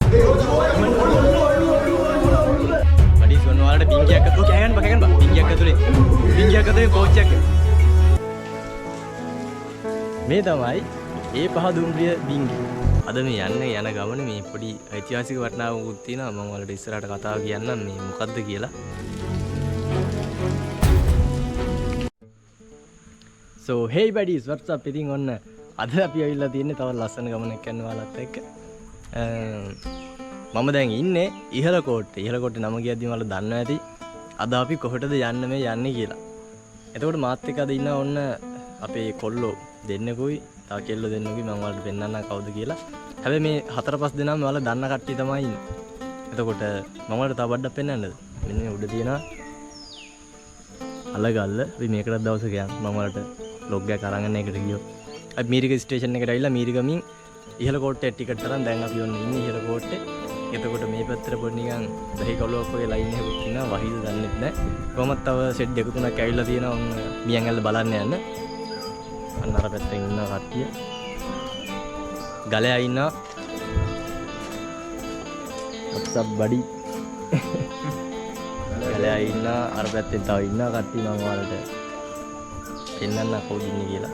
Badis වලට බින්ගියක් අතෝ කෑගන්න බා බින්ගියක් ඇතුලේ කෝච් එකක් මේ තමයි ඒ පහ දුම්රිය බින්ගි. අද මේ යන්නේ යන ගමන මේ පොඩි ඓතිහාසික වටිනාකමක් තියෙනවා. මම ඔයාලට ඉස්සරහට කතාව කියන්නම් මේ මොකද්ද කියලා. So hey buddies, what's up? ඉතින් ඔන්න අද අපි ඇවිල්ලා තියෙන්නේ තව ලස්සන ගමනක් යන්න ඔයාලත් එක්ක. මම දැන් ඉන්නේ ඉහළකෝට්ටේ. ඉහළකෝට්ටේ නම කියද්දිම ඔයාලා දන්නවා ඇති. අද අපි කොහෙටද යන්නේ කියලා. එතකොට මාත් එක්ක අද ඉන්නවා ඔන්න අපේ කොල්ලෝ දෙන්නෙකුයි තව කෙල්ලෝ දෙන්නෙකුයි. මම ඔයාලට පෙන්නන්නම් කවුද කියලා. හැබැයි මේ 4-5 දෙනාම ඔයාලා දන්න කට්ටිය තමයි ඉන්නේ. එතකොට මම ඔයාලට තව බඩක් පෙන්නන්නද? මෙන්න මේ උඩ තියෙනවා අලගල්ල. අපි මේකටත් දවසක යන්න. මම ඔයාලට ලොග් එකක් අරන් එන්න එකට ගියොත්. අපි මීරිග ස්ටේෂන් එකට ඇවිල්ලා මීරිගමින් ඉහළකෝට්ටේ ටිකට් තරම් දැන් අපි ඔන්න ඉන්නේ ඉහළකෝට්ටේ. එතකොට මේ පැත්තට පොඩි නිකන් දහි කලුවක් වගේ ලයින් එකකුත් තියෙනවා. වහිද දන්නෙත් නැහැ. කොහොමද තව සෙට් දෙක තුනක් ඇවිල්ලා තියෙනවා ඔන්න මියන් ඇල්ල බලන්න යන්න. අන්න අර පැත්තෙන් ඉන්න කට්ටිය. ගලයා ඉන්නවා. what's up buddy? ගලයා ඉන්නවා. අර පැත්තෙන් තව ඉන්න කට්ටිය මම ඔයාලට පෙන්නන්න කවුද ඉන්නේ කියලා.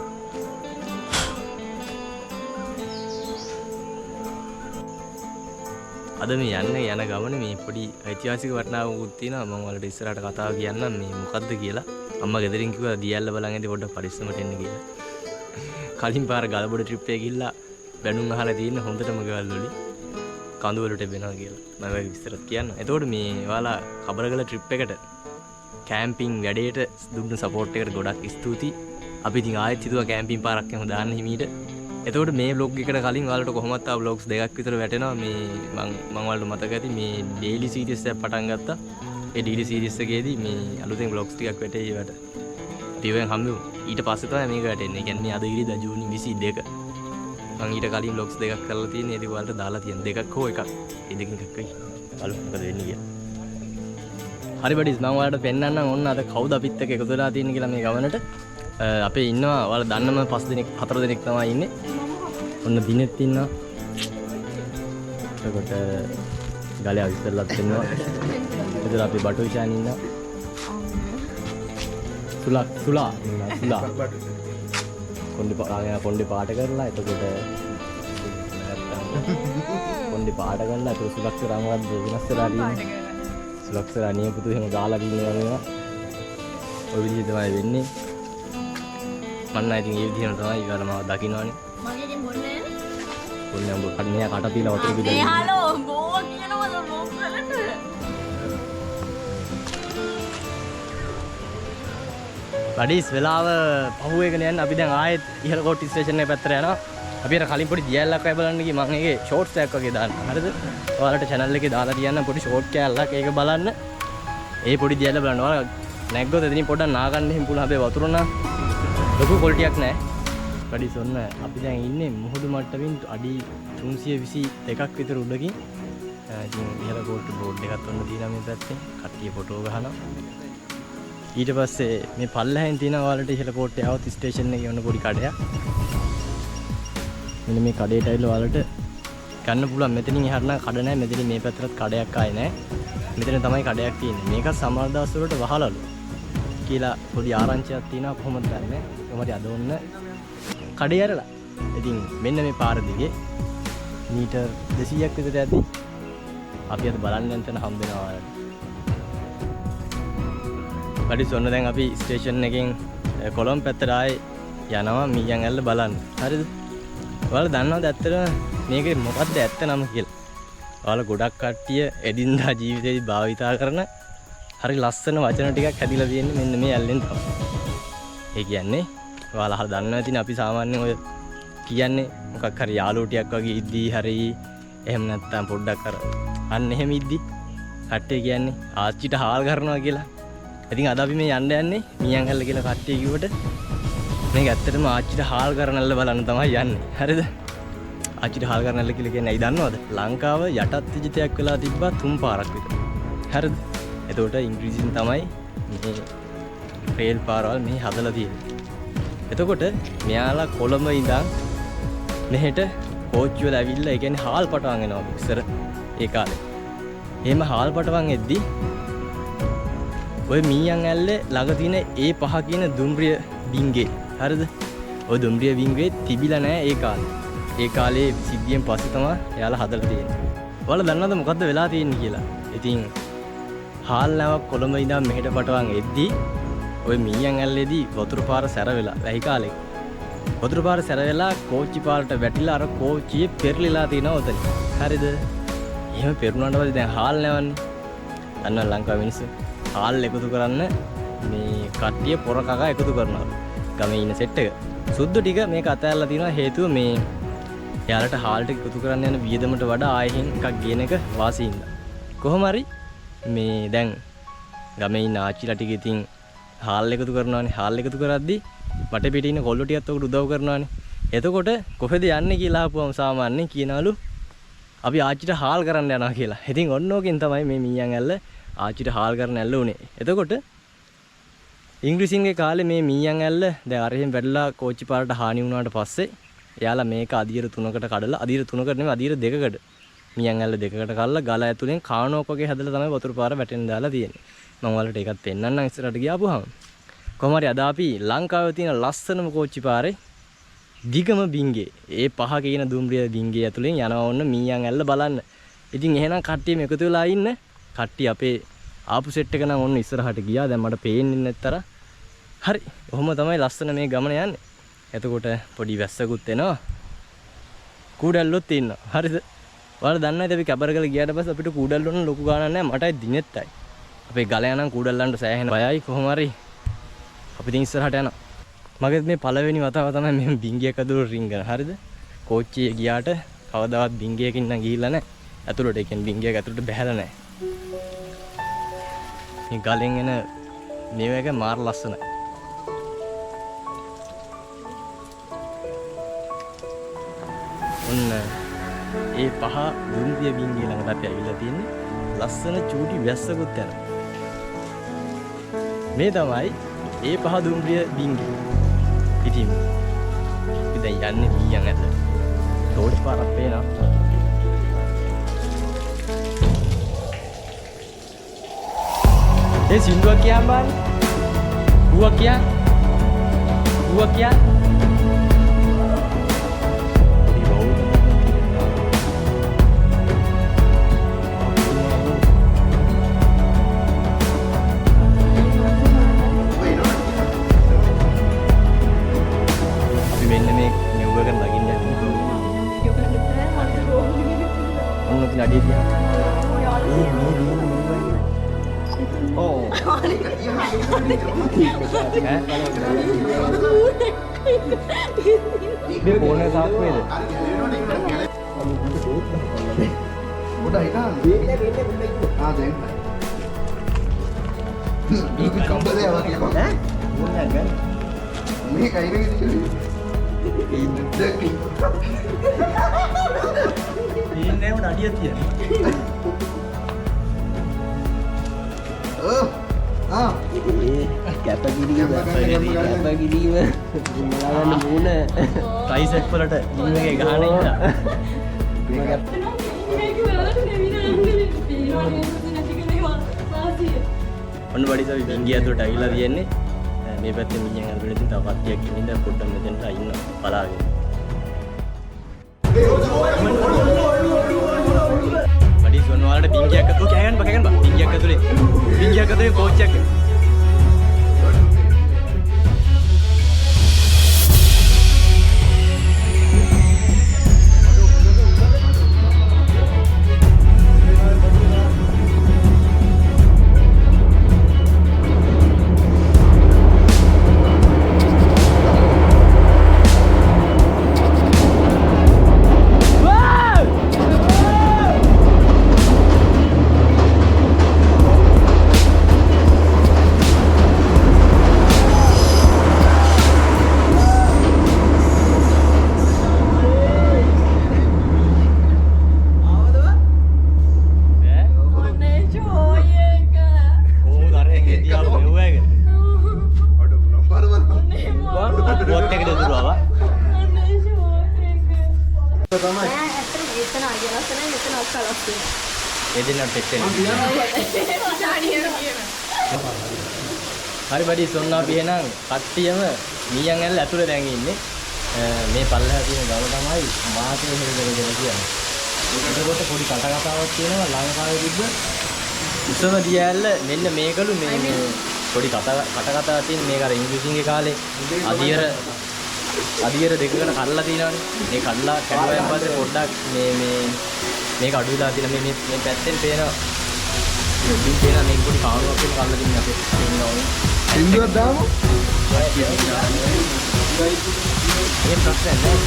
අද මේ යන්නේ යන ගමන මේ පොඩි ඓතිහාසික වටිනාකමක් තියෙනවා. මම ඔයාලට ඉස්සරහට කතාව කියන්නම් මේ මොකද්ද කියලා. අම්මා ගෙදරින් කිව්වා දියැල්ල බලන් ඇඳි පොඩ්ඩක් පරිස්සමට එන්න කියලා. කලින් පාර ගලබොඩ ට්‍රිප් එකේ ගිහිල්ලා බැනුම් අහලා තියෙන හොඳටම ගෙවල් වලින් කඳු වලට වෙනවා කියලා. මම ඔයාලට විස්තරත් කියන්න. එතකොට මේ ඔයාලා කබරගල ට්‍රිප් එකට කැම්පින් වැඩේට දුන්න සපෝට් එකට ගොඩක් ස්තුතියි. අපි ඉතින් ආයෙත් හිතුවා කැම්පින් පාරක් යමු දාන්න හිමීට. එතකොට මේ vlog එකට කලින් ඔයාලට කොහොමත් ආ vlogs දෙකක් විතර වැටෙනවා. මේ මම ඔයාලට මතක ඇති මේ daily series එකක් පටන් ගත්තා. ඒ daily series එකේදී මේ අලුතෙන් vlogs ටිකක් වැටේ ඒවට. ටිවෙන් හම්බෙමු. ඊට පස්සේ තමයි මේක වැටෙන්නේ. ඒ කියන්නේ අද ඉරිදා ජූනි 22. මම ඊට කලින් vlogs දෙකක් කරලා තියෙනවා. ඒක ඔයාලට දාලා තියෙන දෙකක් හෝ එකක්. ඒ දෙකෙන් එකක් වෙයි. බලමු මොකද වෙන්නේ කියලා. හරි බඩිස් මම ඔයාලට පෙන්නන්නම් ඔන්න අද කවුද අපිත් එක්ක එකතු වෙලා තියෙන්නේ කියලා මේ ගමනට. අපේ ඉන්නවා ඔයාලා දන්නම 5 දෙනෙක් 4 දෙනෙක් තමයි ඉන්නේ. ඔන්න දිනෙත් ඉන්නවා. එතකොට ගලයා ඉස්සෙල්ලත් ඉන්නවා. එතන අපි බටු ඉෂාන් ඉන්නවා. සුලා කොණ්ඩේ පාට කරලා එතකොට කොණ්ඩේ පාට කරලා ඒක සුලක්ෂර අමරත් වෙනස් වෙලා තියෙනවා. සුලක්ෂර අනියපුතු එහෙම ගාලා දිනවා වේවා. ඔය විදිහ තමයි වෙන්නේ. මන්න ඉතින් ඒ විදිහම තමයි ඊගාට මාව දකින්නවනේ. මගේ ඉතින් බොන්නේ ඔබ කන්නේ කට තියලා වතුර බිලා ඉන්නේ. හලෝ ගෝවා කියනවද මොකද? බඩිස් වෙලාව පහුවේගෙන යන්න අපි දැන් ආයෙත් ඉහළකෝට්ටේ ස්ටේෂන් එක පැත්තට යනවා. අපි අර කලින් පොඩි දියැලක් අය බලන්න ගියේ. මම ඒකේ ෂෝට්ස් එකක් වගේ දාන්න. හරිද? ඔයාලට channel එකේ දාලා තියන්න පොඩි ෂෝට් කෑල්ලක් ඒක බලන්න. ඒ පොඩි දියැල බලන්න. ඔයාලා නැග්ගොත් එතනින් පොඩ්ඩක් නාගන්න එහෙම පුළුවන්. හැබැයි වතුර නා ලොකු ක්වොලිටියක් නැහැ. බඩිස් ඔන්න අපි දැන් ඉන්නේ මුහුදු මට්ටමින් අඩි 322ක් විතර උඩකින්. ඉතින් ඉහළකෝට්ටේ බෝඩ් එකක් ඔන්න තියෙනවා මේ පැත්තේ. කට්ටිය ෆොටෝ ගහනවා. ඊට පස්සේ මේ පල්ලෙහෙන් තියෙනවා ඔයාලට ඉහළකෝට්ටේ આવත් ස්ටේෂන් එකේ ඔන්න පොඩි කඩයක්. මෙන්න මේ කඩේට ඇවිල්ලා ඔයාලට ගන්න පුළුවන්. මෙතනින් එහාට නම් කඩ නැහැ. මෙතනින් මේ පැත්තට කඩයක් ආයේ නැහැ. මෙතන තමයි කඩයක් තියෙන්නේ. මේක සමහර දවස් වලට වහලලු කියලා පොඩි ආරංචියක් තියෙනවා. කොහොමද දන්නේ? කොහොමද අද ඔන්න කඩේ ඇරලා. ඉතින් මෙන්න මේ පාර දිගේ මීටර් 200ක් විතර යද්දි අපි අද බලන්න යන තැන හම්බ වෙනවා ඔයාලට. බඩිස් ඔන්න දැන් අපි ස්ටේෂන් එකෙන් කොළඹ පැත්තට ආයේ යනවා මීයන් ඇල්ල බලන්න. හරිද? ඔයාලා දන්නවද ඇත්තටම මේකේ මොකක්ද ඇත්ත නම කියලා? ඔයාලා ගොඩක් කට්ටිය එදින්දා ජීවිතේදී භාවිතා කරන හරි ලස්සන වචන ටිකක් හැදිලා තියෙන්නේ මෙන්න මේ ඇල්ලෙන් තමයි. ඒ කියන්නේ ඔයාලා අහලා දන්නවා ඉතින් අපි සාමාන්‍යයෙන් ඔය කියන්නේ මොකක් හරි යාළුවෝ ටිකක් වගේ ඉද්දී හරි එහෙම නැත්නම් පොඩ්ඩක් අර අන්න එහෙම ඉද්දී කට්ටිය කියන්නේ ආච්චිට හාල් කරනවා කියලා. ඉතින් අද අපි මේ යන්න යන්නේ මියන් ඇල්ල කියලා කට්ටිය කිව්වට මේක ඇත්තටම ආච්චිට හාල් කරන ඇල්ල බලන්න තමයි යන්නේ. හරිද? ආච්චිට හාල් කරන ඇල්ල කියලා කියන්නේ ඇයි දන්නවද? ලංකාව යටත් විජිතයක් වෙලා තිබ්බා 3 පාරක් විතර. හරිද? එතකොට ඉංග්‍රීසියෙන් තමයි මේ රේල් පාරවල් මේ හදලා තියෙන්නේ. එතකොට මෙයාලා කොළඹ ඉඳන් මෙහෙට කෝච්චි වල ඇවිල්ලා ඒ කියන්නේ හාල් පටවන් එනවා ඉස්සර. ඒ කාලේ. එහෙම හාල් පටවන් එද්දි ඔය මීයන් ඇල්ලේ ළඟ තියෙන ඒ පහ කියන දුම්රිය බින්ගේ හරිද? ඔය දුම්රිය බින්ගේ තිබිලා නැහැ ඒ කාලේ. ඒ කාලේ සිද්ධියෙන් පස්සේ තමයි එයාලා හදලා තියෙන්නේ. ඔයාලා දන්නවද මොකද්ද වෙලා තියෙන්නේ කියලා? ඉතින් හාල් නැවක් කොළඹ ඉඳන් මෙහෙට පටවන් එද්දි ඔය මීයන් ඇල්ලේදී වතුර පාර සැර වෙලා වැහි කාලේ. වතුර පාර සැර වෙලා කෝච්චි පාරට වැටිලා අර කෝච්චියේ පෙරලිලා තියෙනවා උතන. හරිද? එහෙම පෙරුණාට පස්සේ දැන් හාල් නැවන්නේ. අන්න ලංකාවේ මිනිස්සු හාල් එකතු කරන්න මේ කට්ටිය පොර කකා එකතු කරනවා. ගමේ ඉන්න සෙට් එක. සුද්ධ ටික මේක අතෑරලා තියෙනවා හේතුව මේ එයාලට හාල් ටික එකතු කරන්න යන වියදමට වඩා ආයෙහින් එකක් ගේන එක වාසියින්ද. කොහොම හරි මේ දැන් ගමේ ඉන්න ආච්චිලා ටික ඉතින් හාල් එකතු කරනවානේ. හාල් එකතු කරද්දි මට පිටින් ඉන්න කොල්ලෝ ටිකත් උකට උදව් කරනවානේ. එතකොට කොහෙද යන්නේ කියලා අහපුවම සාමාන්‍යයෙන් කියනවලු අපි ආච්චිට හාල් කරන්න යනවා කියලා. ඉතින් ඔන්න ඕකෙන් තමයි මේ මීයන් ඇල්ල ආච්චිට හාල් කරන්න ඇල්ල උනේ. එතකොට ඉංග්‍රීසින්ගේ කාලේ මේ මීයන් ඇල්ල දැන් අරහෙන් වැටලා කෝච්චි පාරට හානි වුණාට පස්සේ එයාලා මේක අදියර 3කට කඩලා අදියර 3කට නෙමෙයි අදියර 2කට මීයන් ඇල්ල 2කට කඩලා ගල ඇතුලෙන් කාණුවක් වගේ හැදලා තමයි වතුර පාර වැටෙන්න දාලා තියෙන්නේ. මම ඔයාලට ඒකත් පෙන්නන්නම් ඉස්සරහට ගියාපුවාම. කොහොම හරි අද අපි ලංකාවේ තියෙන ලස්සනම කෝච්චි පාරේ දිගම බින්ගේ ඒ පහ කියන දුම්රිය බින්ගේ ඇතුලෙන් යනවා වොන්න මීයන් ඇල්ල බලන්න. ඉතින් එහෙනම් කට්ටියම එකතු වෙලා ඉන්න. කට්ටිය අපේ ආපු සෙට් එක නම් ඔන්න ඉස්සරහට ගියා. දැන් මට පේන්නේ නැත්තර. හරි. කොහොම තමයි ලස්සන මේ ගමන යන්නේ. එතකොට පොඩි වැස්සකුත් එනවා. කූඩල්ලොත් ඉන්නවා. හරිද? ඔයාලා දන්නේ නැද්ද අපි කැබරගල ගියාට පස්සේ අපිට කූඩල්ල වුණ ලොකු ගාණක් නැහැ. මටයි දිනෙත්තයි. අපේ ගල යනම් කූඩල්ලන්ට සෑහෙන බයයි. කොහොම හරි අපි ඉතින් ඉස්සරහට යනවා. මගෙත් මේ පළවෙනි වතාව තමයි මේ බින්ගියක් ඇතුළට රින්ගන. හරිද? කෝච්චියේ ගියාට කවදාවත් බින්ගියකින් නම් ගිහිල්ලා නැහැ. ඇතුළට ඒ කියන්නේ බින්ගියක ඇතුළට බැහැලා නැහැ. මේ ගලෙන් එන මේව එක මාර ලස්සනයි. ඔන්න ඒ පහ දුම්රිය බින්ගිය ළඟට අපි ඇවිල්ලා තියෙන්නේ. ලස්සන චූටි වැස්සකුත් යනවා. මේ තමයි ඒ පහ දුම්රිය බින්ගිය. ඉතින් අපි දැන් යන්නේ මීයන් ඇත. ටෝච් පාරක් පේනවා. ඒ සින්දුවක් කියන්න බෑ. ඌවක් කියන්න. ඌවක් කියන්න. Dia boleh sampai deh. Udah ikan. Ah, jangan. Ini kampung dia apa gitu? Punya kan? Ini kayak ini gitu. Ini udah dia dia. කැප කිරීම මලාගන්න මූුණ ටයිසෙක් වලට ඉන්නගේ ගහන ඉඳලා ඔන්න වඩිසවි බින්ගිය ඇතුළට ඇවිල්ලා තියෙන්නේ. මේ පැත්තේ මිනිහන් අරගෙන ඉතින් තව කට්ටියක් ඉන්න පොඩ්ඩක් මෙතෙන්ට ඉන්න බලාගෙන. වඩිස් ඔන්න ඔයාලට බින්ගියක් අතෝ කෑගන්න බා කෑගන්න බා බින්ගියක් ඇතුලේ කෝච්චියක් ඒ දෙන්නට පෙට්ටෙන්. හරි බඩි සොන්න අපි එහෙනම් කට්ටියම මීයන් ඇල්ල ඇතුලේ දැන් ඉන්නේ. මේ පල්ලෙහා තියෙන ගම තමයි මාතේ හේදගෙන කියන්නේ. ඒකකොට පොඩි කතාවක් තියෙනවා ලංකාවේ තිබ්බ උසම දියැල්ල මෙන්න මේකලු මේ පොඩි කතාවක් තියෙන මේක අර ඉංග්‍රීසියේ කාලේ අදියර දෙකකට කඩලා තියෙනවානේ. මේ කඩලා කැඩුවාන් පස්සේ පොඩ්ඩක් මේක අඩු වෙලා තියෙන මේ පැත්තෙන් පේනවා. ඉතින් පේනවා මේක පොඩි කාණුවක් වෙන කඩලා තියෙන අපේ ඉන්නවනේ. ඉන්දුවක් දාමු. ඒ ප්‍රශ්නේ නෑ.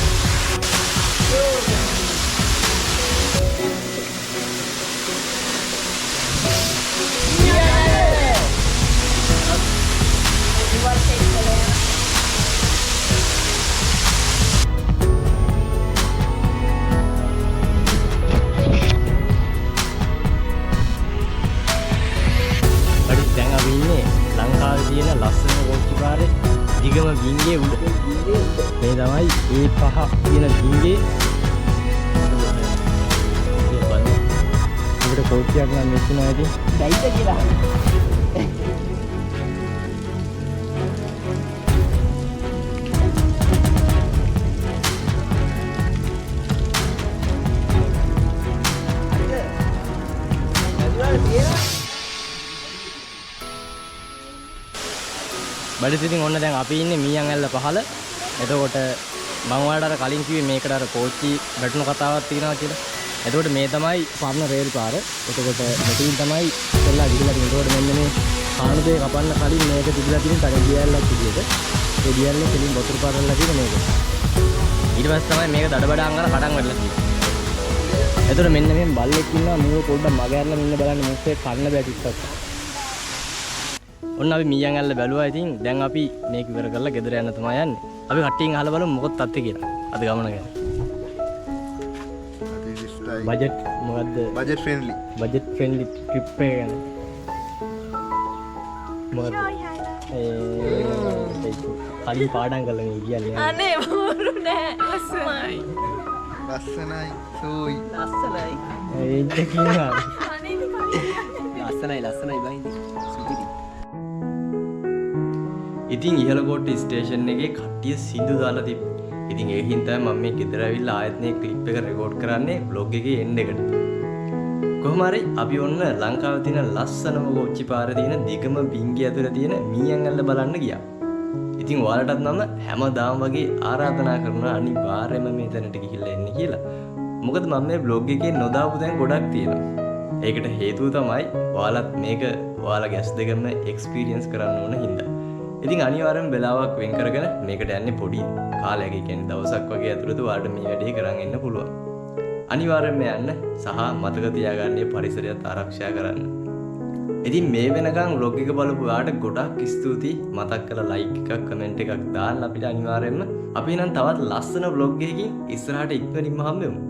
දැන් අපි ඉන්නේ ලංකාවේ තියෙන ලස්සන කෝච්චි පාරේ දිගම ගිංගේ උඩ. මේ තමයි ඒ පහ තියෙන ගිංගේ. අපිට කෝච්චියක් නම් මිස් වෙනවා ඉතින්. දැයිද කියලා. බඩේ ඉතින් ඔන්න දැන් අපි ඉන්නේ මීයන් ඇල්ල පහළ. එතකොට මම ඔයාලට අර කලින් කිව්වේ මේකට අර කෝච්චි වැටුණු කතාවක් තියෙනවා කියලා. එතකොට මේ තමයි පරණ රේල් පාර. එතකොට මෙතනින් තමයි ඉස්සෙල්ලා ගිහිල්ලා තියෙන්නේ. එතකොට මෙන්න මේ කාණුදේ කපන්න කලින් මේක තිබිලා තියෙන තඩ දියැලක් විදියට. ඒ දියැලේ කෙලින් වතුර පාරවලා තියෙන මේක. ඊට පස්සේ තමයි මේක දඩබඩාන් අර කඩන් වැටලා තියෙන්නේ. එතකොට මෙන්න මේ බල්ලෙක් ඉන්නවා. මේක පොඩ්ඩක් මග ඇරලා මෙන්න බලන්න මොකද කන්න බෑ ටිකක්. ඔන්න අපි මීයන් ඇල්ල බැලුවා. ඉතින් දැන් අපි මේක ඉවර කරලා ගෙදර යන්න තමයි යන්නේ. අපි කට්ටියෙන් අහලා බලමු මොකක්ද තත්ත්වය කියලා. අද ගමන ගැන. බජට් මොකද්ද? බජට් ෆ්‍රෙන්ඩ්ලි ට්‍රිප් එක ගැන. මොකද්ද? කලින් පාඩම් කළා මේ කියන්නේ. අනේ බෝරු නෑ. ලස්සනයි සෝයි. ලස්සනයි. ඒක කියනවා. ලස්සනයි බයින්දි. සුපිරි. ඉතින් ඉහළකොට්ටේ ස්ටේෂන් එකේ කට්ටිය සින්දු දාලා තිබ්බා. ඉතින් ඒ හින්දා මම මේ ගෙදර ඇවිල්ලා ආයෙත් මේ ක්ලිප් එක රෙකෝඩ් කරන්නේ vlog එකේ එන්ඩ් එකට. කොහොම හරි අපි ඔන්න ලංකාවේ තියෙන ලස්සනම කෝච්චි පාරේ තියෙන දිගම බිංගිය ඇතුලේ තියෙන මීයන් ඇල්ල බලන්න ගියා. ඉතින් ඔයාලටත් මම හැමදාම වගේ ආරාධනා කරනවා අනිවාර්යයෙන්ම මේ තැනට ගිහිල්ලා එන්න කියලා. මොකද මම මේ vlog එකේ නොදාපු දැන් ගොඩක් තියෙනවා. ඒකට හේතුව තමයි ඔයාලත් මේක ඔයාලගේ ඇස් දෙකම එක්ස්පීරියන්ස් කරන්න ඕන හින්දා. ඉතින් අනිවාර්යෙන් වෙලාවක් වෙන් කරගෙන මේකට යන්නේ පොඩි කාලයක, කියන්නේ දවසක් වගේ ඇතුළත ඔයාලට මේ වැඩේ කරන් එන්න පුළුවන්. අනිවාර්යෙන්ම යන්න සහ මතක තියාගන්න පරිසරයත් ආරක්ෂා කරන්න. ඉතින් මේ වෙනකන් vlog එක බලපු ඔයාලට ගොඩක් ස්තුතියි. මතක් කරලා like එකක් කමෙන්ට් එකක් දාන්න අපිට අනිවාර්යෙන්ම. අපි නම් තවත් ලස්සන vlog එකකින් ඉස්සරහට ඉක්මනින්ම හම්බෙමු.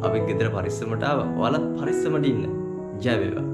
අපි ගෙදර පරිස්සමට ආවා. ඔයාලත් පරිස්සමට ඉන්න. ජය වේවා.